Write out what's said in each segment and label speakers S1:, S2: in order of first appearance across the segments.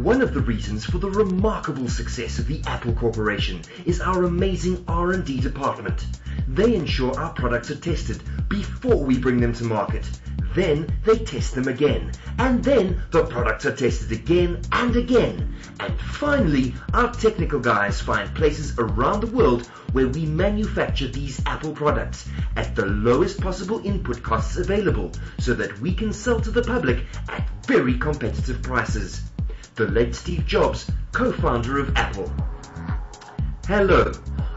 S1: One of the reasons for the remarkable success of the Apple Corporation is our amazing R&D department. They ensure our products are tested before we bring them to market. Then they test them again, and then the products are tested again and again. And finally, our technical guys find places around the world where we manufacture these Apple products at the lowest possible input costs available so that we can sell to the public at very competitive prices. The late Steve Jobs, co-founder of Apple. Hello.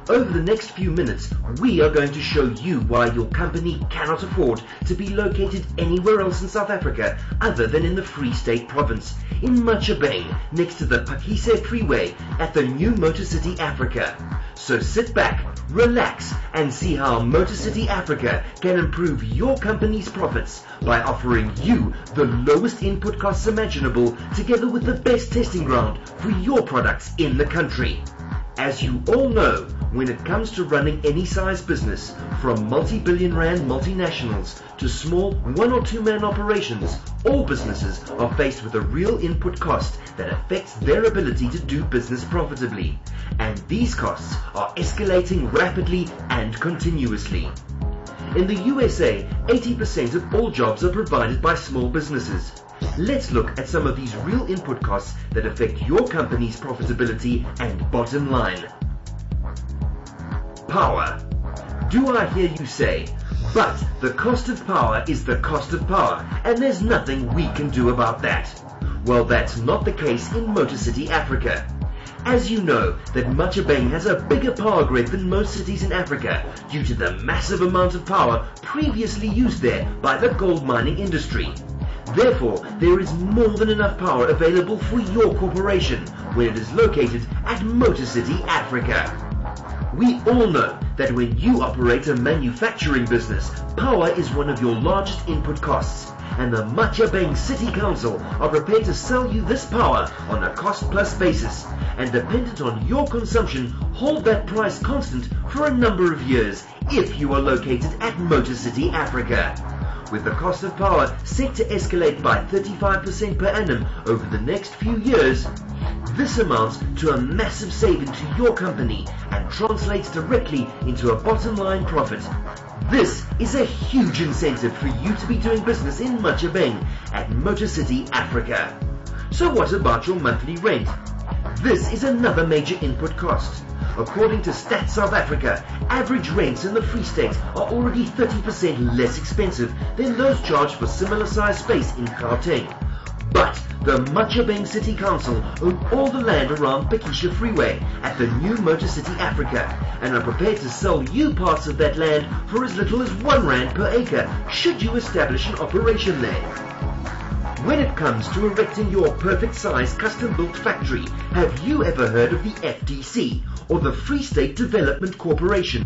S1: Over the next few minutes, we are going to show you why your company cannot afford to be located anywhere else in South Africa other than in the Free State Province, in Machubeng, next to the Phakise Freeway at the new Motor City Africa. So sit back, relax, and see how Motor City Africa can improve your company's profits by offering you the lowest input costs imaginable together with the best testing ground for your products in the country. As you all know, when it comes to running any size business, from multi-billion rand multinationals to small one or two man operations, all businesses are faced with a real input cost that affects their ability to do business profitably. And these costs are escalating rapidly and continuously. In the USA, 80% of all jobs are provided by small businesses. Let's look at some of these real input costs that affect your company's profitability and bottom line. Power. Do I hear you say, but the cost of power is the cost of power, and there's nothing we can do about that? Well, that's not the case in Motor City Africa. As you know, that Machubeng has a bigger power grid than most cities in Africa due to the massive amount of power previously used there by the gold mining industry. Therefore, there is more than enough power available for your corporation when it is located at Motor City Africa. We all know that when you operate a manufacturing business, power is one of your largest input costs, and the Machubeng City Council are prepared to sell you this power on a cost-plus basis, and dependent on your consumption, hold that price constant for a number of years if you are located at Motor City Africa. With the cost of power set to escalate by 35% per annum over the next few years, this amounts to a massive saving to your company and translates directly into a bottom line profit. This is a huge incentive for you to be doing business in Machubeng at Motor City Africa. So what about your monthly rent? This is another major input cost. According to Stats South Africa, average rents in the Free State are already 30% less expensive than those charged for similar sized space in Gauteng. But the Machubeng City Council own all the land around Phakise Freeway at the new Motor City Africa and are prepared to sell you parts of that land for as little as R1 per acre should you establish an operation there. When it comes to erecting your perfect size custom-built factory, have you ever heard of the FDC, or the Free State Development Corporation,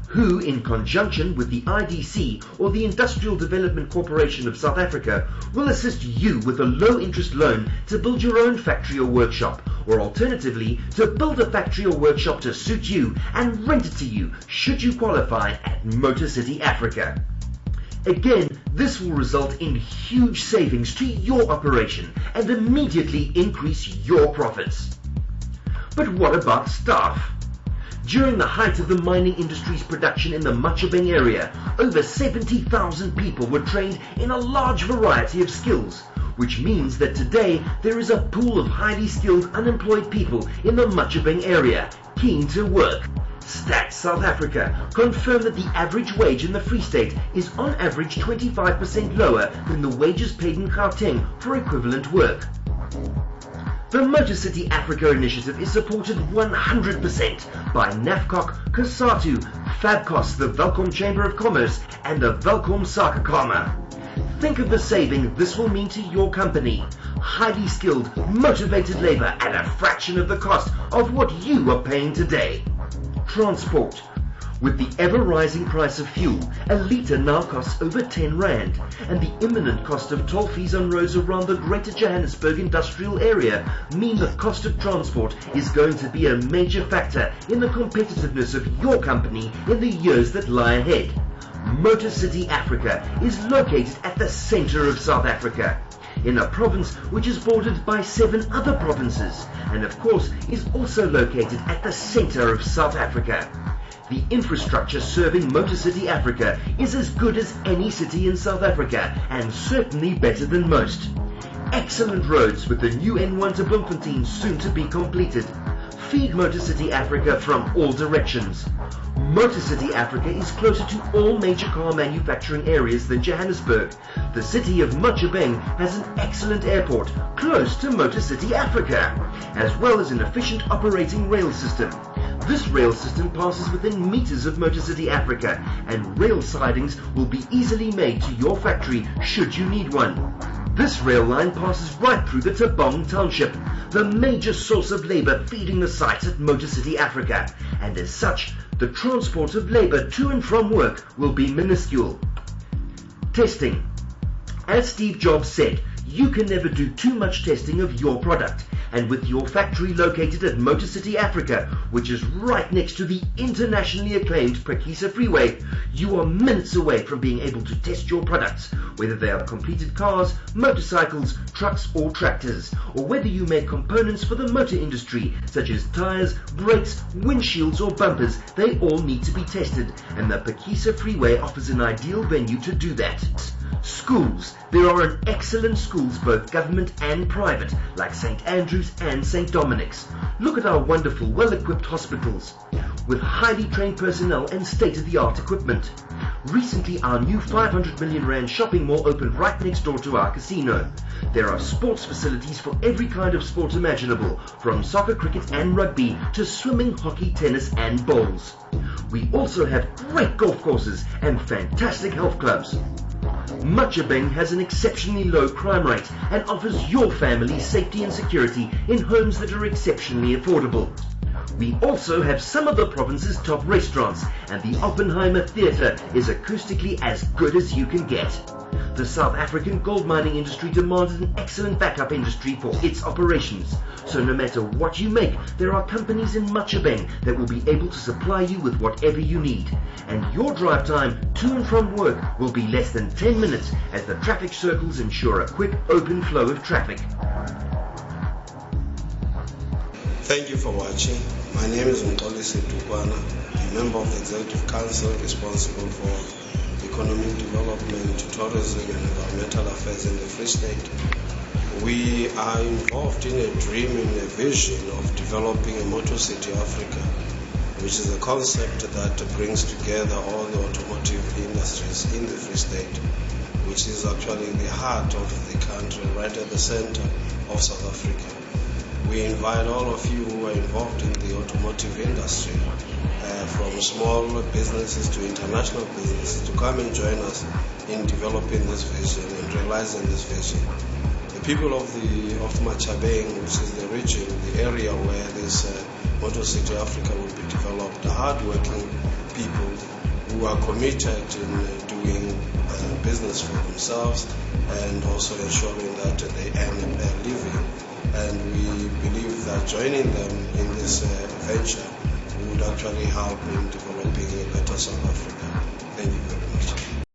S1: who, in conjunction with the IDC, or the Industrial Development Corporation of South Africa, will assist you with a low-interest loan to build your own factory or workshop, or alternatively, to build a factory or workshop to suit you and rent it to you, should you qualify at Motor City Africa. Again, this will result in huge savings to your operation and immediately increase your profits. But what about staff? During the height of the mining industry's production in the Machubeng area, over 70,000 people were trained in a large variety of skills, which means that today there is a pool of highly skilled unemployed people in the Machubeng area, keen to work. Stats South Africa confirm that the average wage in the Free State is on average 25% lower than the wages paid in Gauteng for equivalent work. The Motor City Africa initiative is supported 100% by NAFCOC, COSATU, FABCOS, the Welkom Chamber of Commerce, and the Welkom Sakakamer. Think of the saving this will mean to your company. Highly skilled, motivated labor at a fraction of the cost of what you are paying today. Transport. With the ever-rising price of fuel, a litre now costs over R10, and the imminent cost of toll fees on roads around the Greater Johannesburg industrial area mean the cost of transport is going to be a major factor in the competitiveness of your company in the years that lie ahead. Motor City Africa is located at the center of South Africa. in a province which is bordered by 7 other provinces, and of course is also located at the center of South Africa. The infrastructure serving Motor City Africa is as good as any city in South Africa, and certainly better than most. Excellent roads with the new N1 to Bloemfontein soon to be completed feed Motor City Africa from all directions. Motor City Africa is closer to all major car manufacturing areas than Johannesburg. The city of Machubeng has an excellent airport close to Motor City Africa, as well as an efficient operating rail system. This rail system passes within meters of Motor City Africa, and rail sidings will be easily made to your factory should you need one. This rail line passes right through the Tabong township, the major source of labour feeding the sites at Motor City Africa, and as such, the transport of labour to and from work will be minuscule. Testing. As Steve Jobs said, you can never do too much testing of your product, and with your factory located at Motor City Africa, which is right next to the internationally acclaimed Phakisa Freeway, you are minutes away from being able to test your products, whether they are completed cars, motorcycles, trucks or tractors, or whether you make components for the motor industry, such as tires, brakes, windshields or bumpers. They all need to be tested, and the Phakisa Freeway offers an ideal venue to do that. Schools. There are excellent schools, both government and private, like St. Andrews and St. Dominic's. Look at our wonderful, well-equipped hospitals, with highly trained personnel and state-of-the-art equipment. Recently, our new 500 million rand shopping mall opened right next door to our casino. There are sports facilities for every kind of sport imaginable, from soccer, cricket and rugby to swimming, hockey, tennis and bowls. We also have great golf courses and fantastic health clubs. Machubeng has an exceptionally low crime rate and offers your family safety and security in homes that are exceptionally affordable. We also have some of the province's top restaurants, and the Oppenheimer Theatre is acoustically as good as you can get. The South African gold mining industry demanded an excellent backup industry for its operations. So no matter what you make, there are companies in Machubeng that will be able to supply you with whatever you need. And your drive time to and from work will be less than 10 minutes, as the traffic circles ensure a quick, open flow of traffic.
S2: Thank you for watching. My name is Mxolisi Dukwana, a member of the Executive Council responsible for economic development, tourism and environmental affairs in the Free State. We are involved in a dream and a vision of developing a Motor City Africa, which is a concept that brings together all the automotive industries in the Free State, which is actually the heart of the country, right at the center of South Africa. We invite all of you who are involved in the automotive industry, from small businesses to international businesses, to come and join us in developing this vision and realizing this vision. The people of Machubeng, which is the region, the area where this Motor City Africa will be developed, are hard-working people who are committed in doing business for themselves and also ensuring that they earn a living. And we believe that joining them in this venture would actually help in developing a better South Africa. Thank you very much.